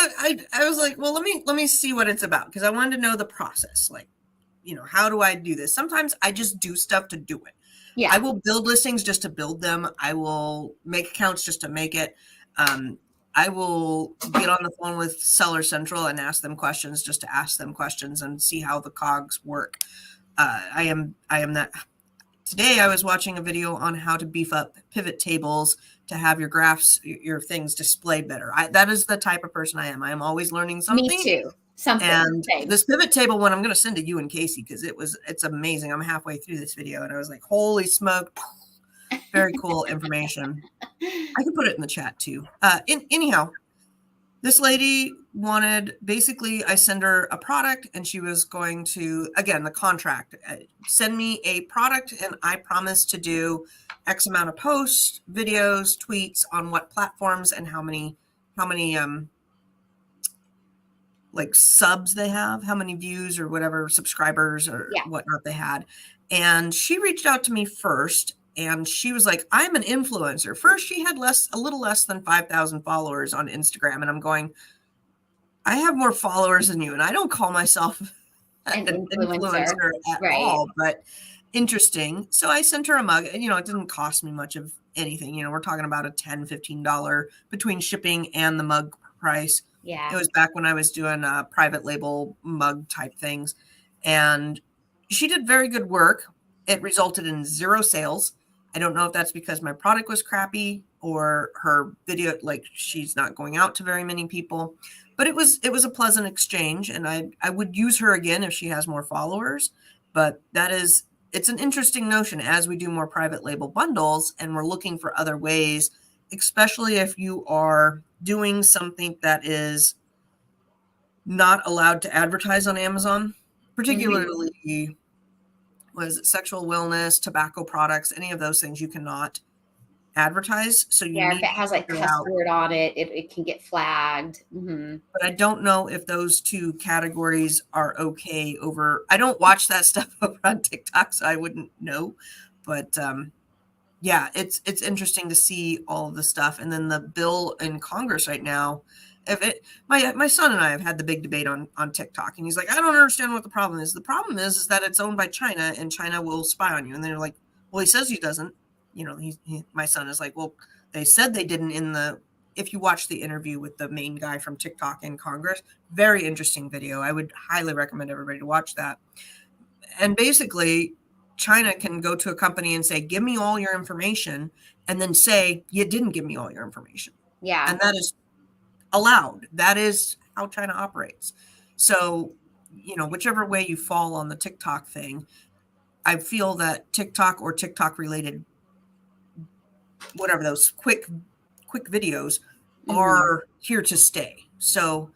I was like, well, let me see what it's about, because I wanted to know the process. Like, how do I do this? Sometimes I just do stuff to do it. Yeah. I will build listings just to build them. I will make accounts just to make it. I will get on the phone with Seller Central and ask them questions just to ask them questions and see how the cogs work. I am that. Today, I was watching a video on how to beef up pivot tables to have your graphs, your things displayed better. That is the type of person I am. I am always learning something. Me too. Something. And this pivot table one, I'm going to send to you and Casey, because it's amazing. I'm halfway through this video and I was like, holy smoke. Very cool information. I can put it in the chat too. Anyhow, this lady wanted, basically, I send her a product and she was going to, again, the contract, send me a product and I promise to do X amount of posts, videos, tweets on what platforms and how many like subs they have, how many views or whatever, subscribers or whatnot they had. And she reached out to me first. And she was like, I'm an influencer. First, she had a little less than 5,000 followers on Instagram. And I'm going, I have more followers than you. And I don't call myself an influencer at all, but interesting. So I sent her a mug. And, it didn't cost me much of anything. We're talking about a $10, $15 between shipping and the mug price. Yeah. It was back when I was doing private label mug type things. And she did very good work. It resulted in 0 sales. I don't know if that's because my product was crappy or her video, like she's not going out to very many people, but it was a pleasant exchange. And I would use her again if she has more followers, but it's an interesting notion as we do more private label bundles and we're looking for other ways, especially if you are doing something that is not allowed to advertise on Amazon, particularly was it sexual wellness, tobacco products, any of those things you cannot advertise. So you if it has like cuss word on it, it can get flagged. Mm-hmm. But I don't know if those two categories are okay over. I don't watch that stuff over on TikTok, so I wouldn't know. But yeah, it's interesting to see all of the stuff. And then the bill in Congress right now. My son and I have had the big debate on TikTok, and he's like, I don't understand what the problem is. The problem is that it's owned by China, and China will spy on you. And they're like, well, he says he doesn't. My son is like, well, they said they didn't in the if you watch the interview with the main guy from TikTok in Congress, very interesting video. I would highly recommend everybody to watch that. And basically, China can go to a company and say, give me all your information, and then say, you didn't give me all your information. Yeah. And that is allowed. That is how China operates. So, whichever way you fall on the TikTok thing, I feel that TikTok or TikTok related, whatever those quick videos are here to stay. So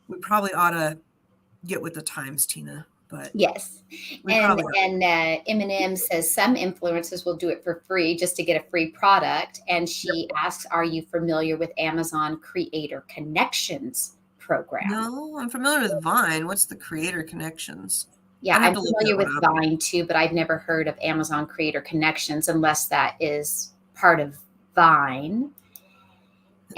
we probably ought to get with the times, Tina. But yes. And Eminem says some influencers will do it for free just to get a free product. And she asks, are you familiar with Amazon Creator Connections program? No, I'm familiar with Vine. What's the Creator Connections? Yeah, I'm familiar with Vine too, but I've never heard of Amazon Creator Connections unless that is part of Vine.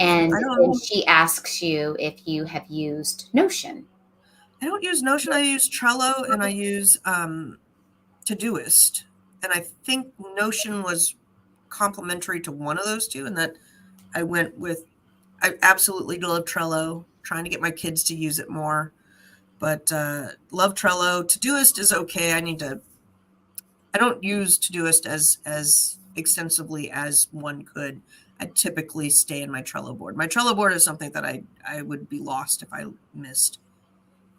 And then she asks you if you have used Notion. I don't use Notion. I use Trello and I use Todoist. And I think Notion was complementary to one of those two, and that I went with. I absolutely love Trello. Trying to get my kids to use it more, but love Trello. Todoist is okay. I don't use Todoist as extensively as one could. I typically stay in my Trello board. My Trello board is something that I would be lost if I missed.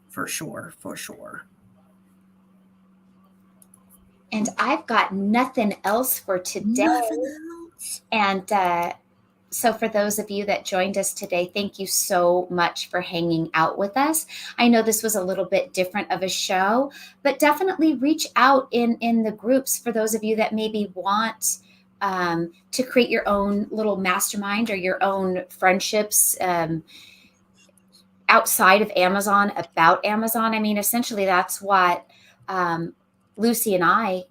For sure. And I've got nothing else for today. And so for those of you that joined us today, thank you so much for hanging out with us. I know this was a little bit different of a show, but definitely reach out in the groups for those of you that maybe want to create your own little mastermind or your own friendships outside of Amazon, about Amazon. I mean, essentially that's what Lucy and I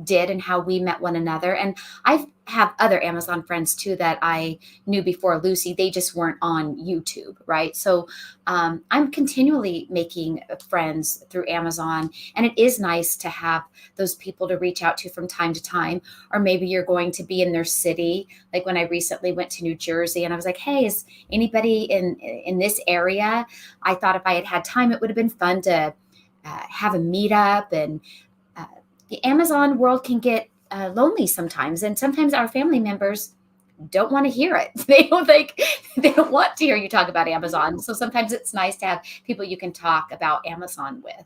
did and how we met one another. And I have other Amazon friends too that I knew before Lucy. They just weren't on YouTube, right? So I'm continually making friends through Amazon. And it is nice to have those people to reach out to from time to time. Or maybe you're going to be in their city. Like when I recently went to New Jersey and I was like, hey, is anybody in this area? I thought if I had had time, it would have been fun to have a meetup. And the Amazon world can get lonely sometimes. And sometimes our family members don't want to hear it. They don't want to hear you talk about Amazon. So sometimes it's nice to have people you can talk about Amazon with.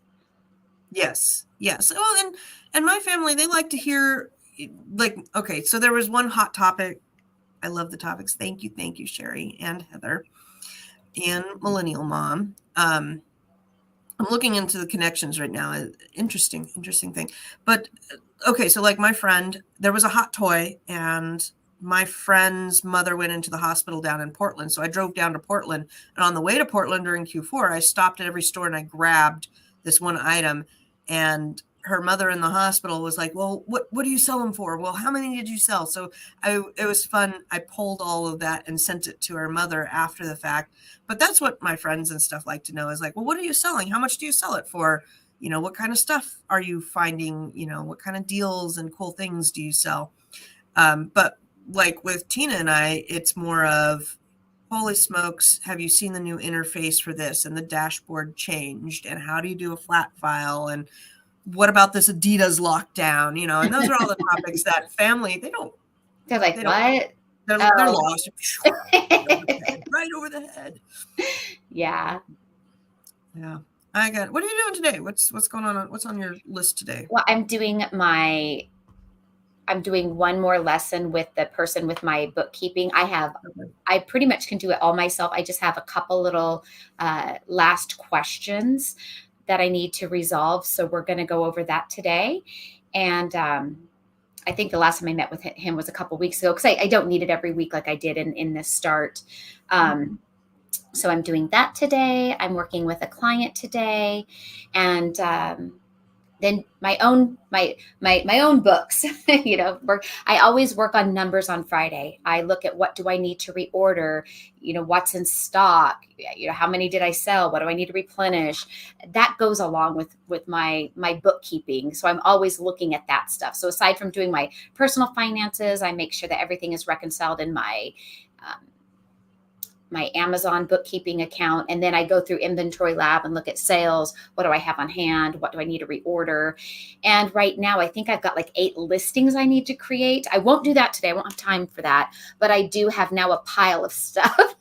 Yes. Well, and my family, they like to hear, like, okay, so there was one hot topic. I love the topics. Thank you, Sherry and Heather and Millennial Mom. I'm looking into the connections right now. Interesting thing. But okay, so like my friend, there was a hot toy and my friend's mother went into the hospital down in Portland. So I drove down to Portland, and on the way to Portland during Q4, I stopped at every store and I grabbed this one item, and her mother in the hospital was like, well, what do you sell them for? Well, how many did you sell? So it was fun. I pulled all of that and sent it to her mother after the fact. But that's what my friends and stuff like to know, is like, well, what are you selling? How much do you sell it for? What kind of stuff are you finding? What kind of deals and cool things do you sell? But like with Tina and I, it's more of, holy smokes, have you seen the new interface for this? And the dashboard changed. And how do you do a flat file? And what about this Adidas lockdown? And those are all the topics that family, they're like, what? They're lost. Right over the head. Yeah. What are you doing today? What's going on? What's on your list today? Well, I'm doing one more lesson with the person with my bookkeeping. I pretty much can do it all myself. I just have a couple little last questions that I need to resolve. So we're going to go over that today. And I think the last time I met with him was a couple weeks ago, because I don't need it every week like I did in this start. So I'm doing that today. I'm working with a client today. And then my own books, I always work on numbers on Friday. I look at what do I need to reorder, what's in stock, how many did I sell, what do I need to replenish. That goes along with my bookkeeping, so I'm always looking at that stuff. So aside from doing my personal finances, I make sure that everything is reconciled in um, my Amazon bookkeeping account. And then I go through Inventory Lab and look at sales. What do I have on hand? What do I need to reorder? And right now, I think I've got like 8 listings I need to create. I won't do that today. I won't have time for that. But I do have now a pile of stuff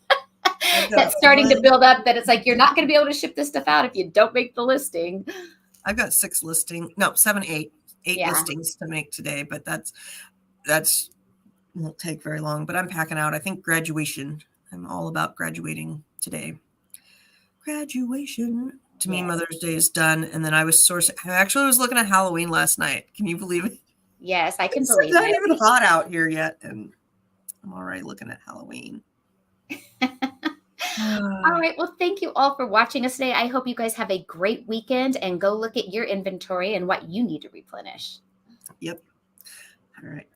that's starting to build up that it's like, you're not going to be able to ship this stuff out if you don't make the listing. I've got 7, 8 listings to make today, but that's won't take very long. But I'm packing out. I think graduation. I'm all about graduating today. Graduation. To me, Mother's Day is done. And then I actually was looking at Halloween last night. Can you believe it? Yes, I can believe it. It's not even hot out here yet. And I'm already looking at Halloween. All right. Well, thank you all for watching us today. I hope you guys have a great weekend and go look at your inventory and what you need to replenish. Yep. All right.